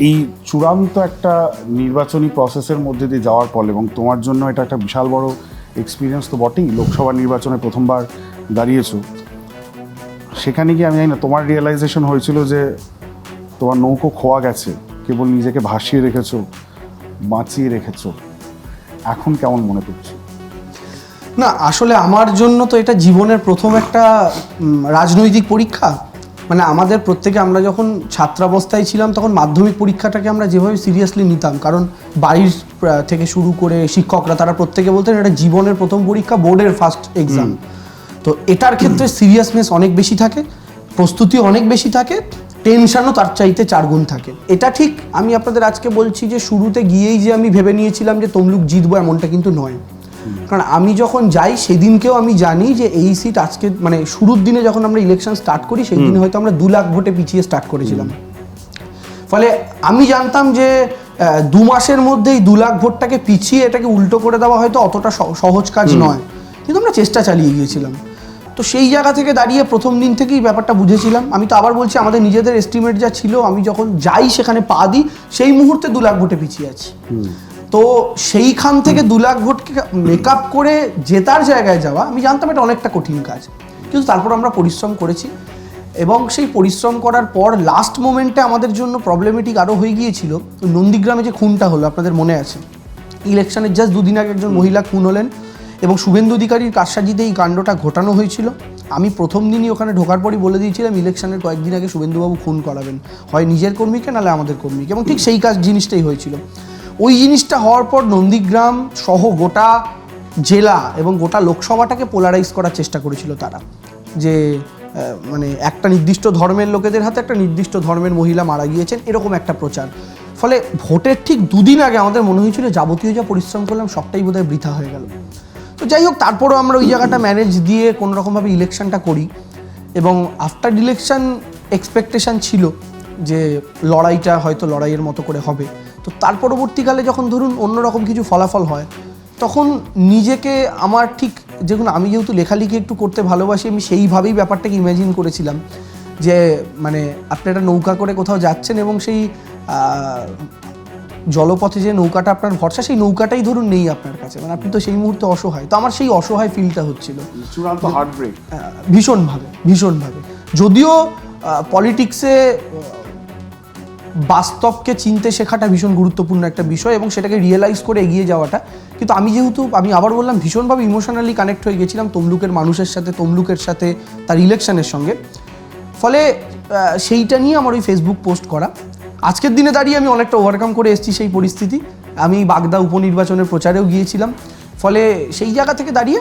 এই চূড়ান্ত একটা নির্বাচনী প্রসেসের মধ্যে দিয়ে যাওয়ার ফলে, এবং তোমার জন্য এটা একটা বিশাল বড় এক্সপিরিয়েন্স তো বটেই, লোকসভা নির্বাচনে প্রথমবার দাঁড়িয়েছো, সেখানে গিয়ে আমি জানি না তোমার রিয়েলাইজেশন হয়েছিল যে তোমার নৌকো খোয়া গেছে, কেবল নিজেকে ভাসিয়ে রেখেছো, বাঁচিয়ে রেখেছো, এখন কেমন মনে করছো? না, আসলে আমার জন্য তো এটা জীবনের প্রথম একটা রাজনৈতিক পরীক্ষা। মানে আমাদের প্রত্যেকে, আমরা যখন ছাত্রাবস্থায় ছিলাম তখন মাধ্যমিক পরীক্ষাটাকে আমরা যেভাবে সিরিয়াসলি নিতাম, কারণ বাড়ির থেকে শুরু করে শিক্ষকরা তারা প্রত্যেকে বলতেন এটা জীবনের প্রথম পরীক্ষা, বোর্ডের ফার্স্ট এক্সাম। তো এটার ক্ষেত্রে সিরিয়াসনেস অনেক বেশি থাকে, প্রস্তুতি অনেক বেশি থাকে, টেনশনও তার চাইতে 4 গুণ থাকে। এটা ঠিক আমি আপনাদের আজকে বলছি যে শুরুতে গিয়েই যে আমি ভেবে নিয়েছিলাম যে তমলুক জিতবো, এমনটা কিন্তু নয়। কারণ আমি যখন যাই সেদিনকেও আমি জানি যে এই সিট আজকে, মানে শুরুর দিনে যখন আমরা ইলেকশন স্টার্ট করি সেই দিনে হয়তো আমরা 2 লাখ ভোটে পিছিয়ে স্টার্ট করেছিলাম। ফলে আমি জানতাম যে 2 মাসের মধ্যেই 2 লাখ ভোটটাকে পিছিয়ে এটাকে উল্টো করে দেওয়া হয়তো অতটা সহজ কাজ নয়, কিন্তু আমরা চেষ্টা চালিয়ে গিয়েছিলাম। তো সেই জায়গা থেকে দাঁড়িয়ে প্রথম দিন থেকেই ব্যাপারটা বুঝেছিলাম। আমি তো আবার বলছি, আমাদের নিজেদের এস্টিমেট যা ছিল, আমি যখন যাই সেখানে পা দিই সেই মুহূর্তে 2 লাখ ভোটে পিছিয়ে আছি। তো সেইখান থেকে 2 লাখ ভোটকে মেকআপ করে জেতার জায়গায় যাওয়া, আমি জানতাম এটা অনেকটা কঠিন কাজ, কিন্তু তারপর আমরা পরিশ্রম করেছি। এবং সেই পরিশ্রম করার পর লাস্ট মোমেন্টে আমাদের জন্য প্রবলেমেটিক আরও হয়ে গিয়েছিল। নন্দীগ্রামে যে খুনটা হলো, আপনাদের মনে আছে, ইলেকশনের জাস্ট 2 দিন আগে একজন মহিলা খুন হলেন এবং শুভেন্দু অধিকারীর কারসাজিতে এই কাণ্ডটা ঘটানো হয়েছিল। আমি প্রথম দিনই ওখানে ঢোকার পরই বলে দিয়েছিলাম ইলেকশনের কয়েকদিন আগে শুভেন্দুবাবু খুন করাবেন, হয় নিজের কর্মীকে নাহলে আমাদের কর্মীকে, এবং ঠিক সেই জিনিসটাই হয়েছিল। ওই জিনিসটা হওয়ার পর নন্দীগ্রাম সহ গোটা জেলা এবং গোটা লোকসভাটাকে পোলারাইজ করার চেষ্টা করেছিল তারা, যে মানে একটা নির্দিষ্ট ধর্মের লোকেদের হাতে একটা নির্দিষ্ট ধর্মের মহিলা মারা গিয়েছেন, এরকম একটা প্রচার। ফলে ভোটের ঠিক 2 দিন আগে আমাদের মনে হয়েছিল যাবতীয় যা পরিশ্রম করলাম সবটাই বোধহয় বৃথা হয়ে গেল। তো যাই হোক, তারপরেও আমরা ওই জায়গাটা ম্যানেজ দিয়ে কোনোরকমভাবে ইলেকশনটা করি। এবং আফটার ইলেকশন এক্সপেকটেশন ছিল যে লড়াইটা হয়তো লড়াইয়ের মতো করে হবে। তো তার পরবর্তীকালে যখন ধরুন অন্যরকম কিছু ফলাফল হয়, তখন নিজেকে আমার ঠিক, যেগুলো আমি যেহেতু লেখালেখি একটু করতে ভালোবাসি, আমি সেইভাবেই ব্যাপারটাকে ইমাজিন করেছিলাম যে মানে আপনি একটা নৌকা করে কোথাও যাচ্ছেন এবং সেই জলপথে যে নৌকাটা আপনার ভরসা, সেই নৌকাটাই ধরুন নেই আপনার কাছে, মানে আপনি তো সেই মুহূর্তে অসহায়। তো আমার সেই অসহায় ফিলটা হচ্ছিল চূড়ান্ত হার্টব্রেক ভীষণভাবে। যদিও পলিটিক্সে বাস্তবকে চিনতে শেখাটা ভীষণ গুরুত্বপূর্ণ একটা বিষয় এবং সেটাকে রিয়েলাইজ করে এগিয়ে যাওয়াটা, কিন্তু আমি আবার বললাম ভীষণভাবে ইমোশনালি কানেক্ট হয়ে গেছিলাম তমলুকের মানুষের সাথে, তমলুকের সাথে, তার ইলেকশনের সঙ্গে। ফলে সেইটা নিয়ে আমার ওই ফেসবুক পোস্ট করা। আজকের দিনে দাঁড়িয়ে আমি অনেকটা ওভারকাম করে এসেছি সেই পরিস্থিতি। আমি বাগদা উপনির্বাচনের প্রচারেও গিয়েছিলাম। ফলে সেই জায়গা থেকে দাঁড়িয়ে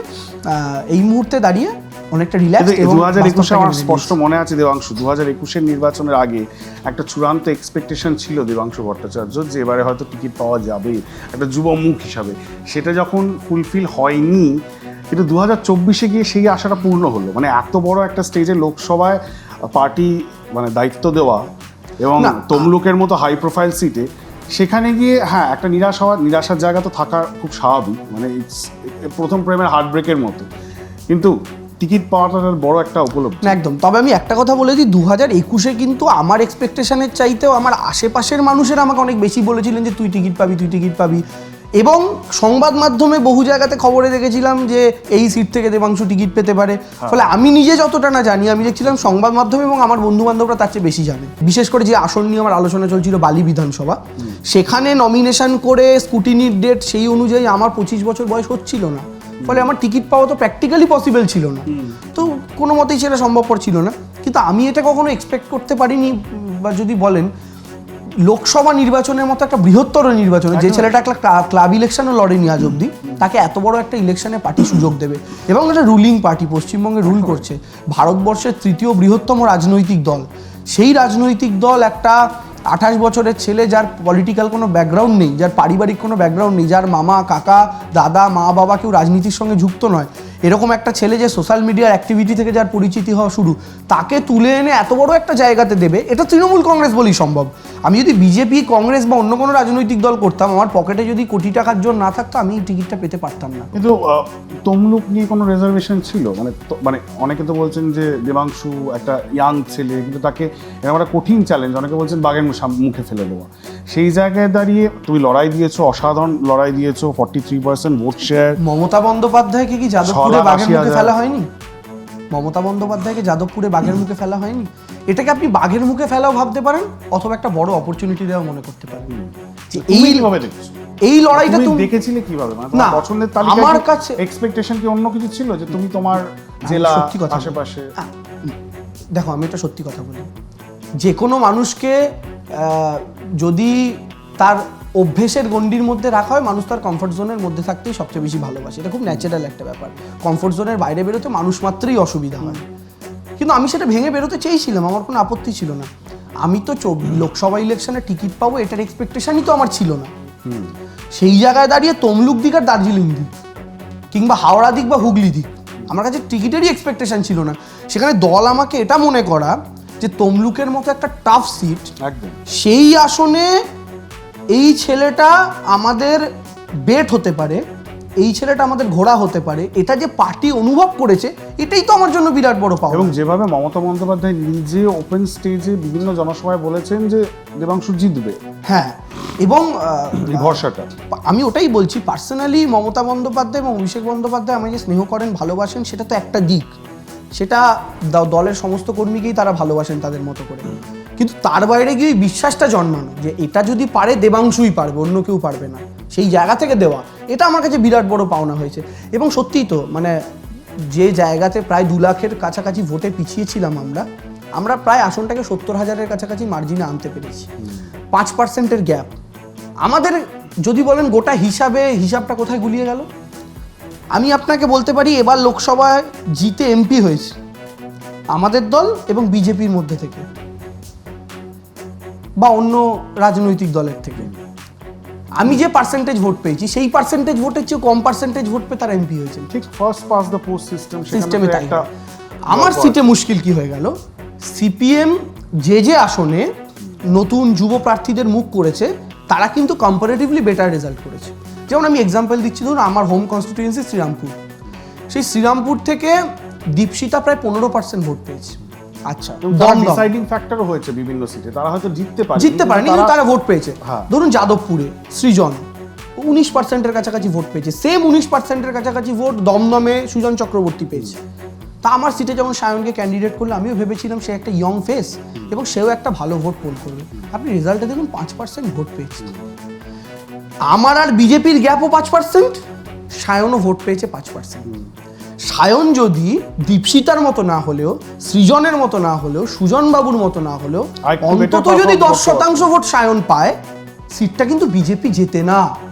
এই মুহূর্তে দাঁড়িয়ে অনেকটা রিল্যাক্স। 2021 আমার স্পষ্ট মনে আছে দেবাংশু, 2021 নির্বাচনের আগে একটা চূড়ান্ত এক্সপেকটেশন ছিল দেবাংশু ভট্টাচার্য যে এবারে হয়তো টিকিট পাওয়া যাবে একটা যুব মুখ হিসাবে। সেটা যখন ফুলফিল হয়নি, কিন্তু 2024 গিয়ে সেই আশাটা পূর্ণ হলো। মানে এত বড় একটা স্টেজে লোকসভায় পার্টি মানে দায়িত্ব দেওয়া এবং তমলুকের মতো হাই প্রোফাইল সিটে, সেখানে গিয়ে হ্যাঁ একটা নিরাশার জায়গা তো থাকা খুব স্বাভাবিক, মানে প্রথম প্রেমের হার্টব্রেকের মতো, কিন্তু টিকিট পাওয়াটা বড় একটা উপলব্ধি। একদম। তবে আমি একটা কথা বলে দিই, 2021 কিন্তু আমার এক্সপেকটেশনের চাইতেও আমার আশেপাশের মানুষেরা আমাকে অনেক বেশি বলেছিলেন যে তুই টিকিট পাবি। এবং সংবাদ মাধ্যমে বহু জায়গাতে খবরে দেখেছিলাম যে এই সিট থেকে দেবাংশু টিকিট পেতে পারে। ফলে আমি নিজে যতটা না জানি, আমি দেখছিলাম সংবাদ মাধ্যমে এবং আমার বন্ধু বান্ধবরা তার চেয়ে বেশি জানে। বিশেষ করে যে আসন নিয়ে আমার আলোচনা চলছিল বালি বিধানসভা, সেখানে নমিনেশন করে স্কুটিনির ডেট সেই অনুযায়ী আমার 25 বছর বয়স হচ্ছিল না। ফলে আমার টিকিট পাওয়া তো প্র্যাকটিক্যালি পসিবল ছিল না, তো কোনো মতেই সেটা সম্ভবপর ছিল না। কিন্তু আমি এটা কখনো এক্সপেক্ট করতে পারিনি, বা যদি বলেন লোকসভা নির্বাচনের মতো একটা বৃহত্তর নির্বাচনে যে ছেলেটা একটা ক্লাব ইলেকশনও লড়েনি আজ অব্দি, তাকে এত বড় একটা ইলেকশনে পার্টি সুযোগ দেবে এবং একটা রুলিং পার্টি পশ্চিমবঙ্গে রুল করছে, ভারতবর্ষের 3য় বৃহত্তম রাজনৈতিক দল। সেই রাজনৈতিক দল একটা 28 বছরের ছেলে, যার পলিটিক্যাল কোনো ব্যাকগ্রাউন্ড নেই, যার পারিবারিক কোনো ব্যাকগ্রাউন্ড নেই, যার মামা কাকা দাদা মা বাবা কেউ রাজনীতির সঙ্গে যুক্ত নয়, এরকম একটা ছেলে যে সোশ্যাল মিডিয়ার অ্যাক্টিভিটি থেকে যার পরিচিতি হওয়া শুরু, তাকে তুলে এনে এত বড় একটা জায়গাতে দেবে, এটা তৃণমূল কংগ্রেস বলেই সম্ভব। আমি যদি বিজেপি, কংগ্রেস বা অন্য কোনো রাজনৈতিক দল করতাম, আমার পকেটে যদি কোটি টাকার জোর না থাকতো, আমি এই টিকিটটা পেতে পারতাম না। কিন্তু তমলুক নিয়ে কোনো রিজার্ভেশন ছিল? মানে অনেকে তো বলছেন যে দেবাংশু একটা ইয়াং ছেলে, কিন্তু তাকে এরকম একটা কঠিন চ্যালেঞ্জ, অনেকে বলছেন বাঘের মুখে ফেলে দেওয়া। সেই জায়গায় দাঁড়িয়ে তুমি লড়াই দিয়েছো, অসাধারণ লড়াই দিয়েছো, 43% ভোট শেয়ার। মমতা বন্দ্যোপাধ্যায়কে কি যাদবপুরে 6,80,000 বাঘের মুখে ফেলা হয়নি? মমতা বন্দ্যোপাধ্যায়কে যাদবপুরে বাঘের মুখে ফেলা হয়নি? এটাকে আপনি বাঘের মুখে ফেলাও ভাবতে পারেন, অথবা একটা বড় অপরচুনিটি দেওয়া মনে করতে পারেন। যে তুমি কিভাবে দেখছো? এই লড়াইটা তুমি তুমি দেখেছিলে কিভাবে? মানে না, তোমার পছন্দের তালিকায় আমার কাছে এক্সপেকটেশন কি অন্য কিছু ছিল, যে তুমি তোমার জেলা সত্যি কথা বলি। আশেপাশে? দেখো, আমি একটা সত্যি কথা বলি, যে কোনো মানুষকে যদি তার অভ্যেসের গণ্ডির মধ্যে রাখা হয়, মানুষ তার কমফর্ট জোনের মধ্যে থাকতেই সবচেয়ে বেশি ভালোবাসে। এটা খুব ন্যাচারাল একটা ব্যাপার। কমফর্ট জোনের বাইরে বেরোতে মানুষ মাত্রই অসুবিধা হয়, কিন্তু আমি সেটা ভেঙে বেরোতে চেয়েছিলাম, আমার কোনো আপত্তি ছিল না। আমি তো লোকসভা ইলেকশনে টিকিট পাবো এটার এক্সপেকটেশনই তো আমার ছিল না। সেই জায়গায় দাঁড়িয়ে তমলুক দিক আর দার্জিলিং দিক, কিংবা হাওড়া দিক বা হুগলি দিক, আমার কাছে টিকিটেরই এক্সপেকটেশন ছিল না। সেখানে দল আমাকে এটা মনে করা যে তমলুকের মতো একটা টাফ সিট, একদম সেই আসনে এই ছেলেটা আমাদের বেট হতে পারে, এই ছেলেটা আমাদের ঘোড়া হতে পারে, এটা যে পার্টি অনুভব করেছে, এটাই তো আমার জন্য বিরাট বড় পাওয়া। এবং যেভাবে মমতা বন্দ্যোপাধ্যায় নিজে ওপেন স্টেজে বিভিন্ন জনসভায় বলেছেন যে দেবাংশু জিতবে, হ্যাঁ, এবং এই ভরসাটা। আমি ওটাই বলছি, পার্সোনালি মমতা বন্দ্যোপাধ্যায় এবং অভিষেক বন্দ্যোপাধ্যায় আমাকে স্নেহ করেন, ভালোবাসেন, সেটা তো একটা দিক, সেটা দলের সমস্ত কর্মীকেই তারা ভালোবাসেন তাদের মতো করে। কিন্তু তার বাইরে গিয়ে বিশ্বাসটা জন্মানো যে এটা যদি পারে দেবাংশুই পারবে, অন্য কেউ পারবে না, সেই জায়গা থেকে দেওয়া, এটা আমার কাছে বিরাট বড় পাওনা হয়েছে। এবং সত্যিই তো, মানে যে জায়গাতে প্রায় 2 লাখের কাছাকাছি ভোটে পিছিয়েছিলাম আমরা প্রায় আসনটাকে 70,000-এর কাছাকাছি মার্জিনে আনতে পেরেছি। 5%-এর গ্যাপ আমাদের, যদি বলেন গোটা হিসাবটা কোথায় গুলিয়ে গেল? আমি আপনাকে বলতে পারি, এবার লোকসভায় জিতে এমপি হয়েছে আমাদের দল এবং বিজেপির মধ্যে থেকে, বা অন্য রাজনৈতিক দলের থেকে। আমি যে পার্সেন্টেজ ভোট পেয়েছি, সেই পার্সেন্টেজ ভোটের চেয়ে কম পার্সেন্টেজ ভোট পেয়ে তারা এমপি হয়েছে। ঠিক ফার্স্ট পাস দ্য পোস্ট সিস্টেমে তাই হয়। আমার সিটে মুশকিল কি হয়ে গেল, সিপিএম যে আসনে নতুন যুব প্রার্থীদের মুখ করেছে, তারা কিন্তু কম্পারেটিভলি বেটার রেজাল্ট করেছে। যেমন আমি এক্সাম্পল দিচ্ছি, ধরুন আমার হোম কনস্টিটিউয়েন্সি শ্রীরামপুর, সেই শ্রীরামপুর থেকে দীপশিতা প্রায় 15% ভোট পেয়েছে। আচ্ছা, ডিসাইডিং ফ্যাক্টরও হয়েছে বিভিন্ন সিটে, তারা হয়তো জিততে পারেনি, কিন্তু তারা ভোট পেয়েছে। হ্যাঁ। ধরুন যাদবপুরে সৃজন 19%-এর কাছাকাছি ভোট পেয়েছে, সেম 19%-এর কাছাকাছি ভোট দমদমে সুজন চক্রবর্তী পেয়েছে। তা আমার সিটে যেমন সায়নকে ক্যান্ডিডেট করলে, আমিও ভেবেছিলাম সে একটা ইয়ং ফেস এবং সেও একটা ভালো ভোট পোল করবে। আপনি রেজাল্টে দেখুন 5% ভোট পেয়েছে। আমার আর বিজেপির গ্যাপও 5%, সায়নও ভোট পেয়েছে 5%। সায়ন যদি দীপশিতার মতো না হলেও, সৃজনের মতো না হলেও, সুজন বাবুর মতো না হলেও, অন্তত যদি 10% ভোট সায়ন পায়, সিটটা কিন্তু বিজেপি জেতে না।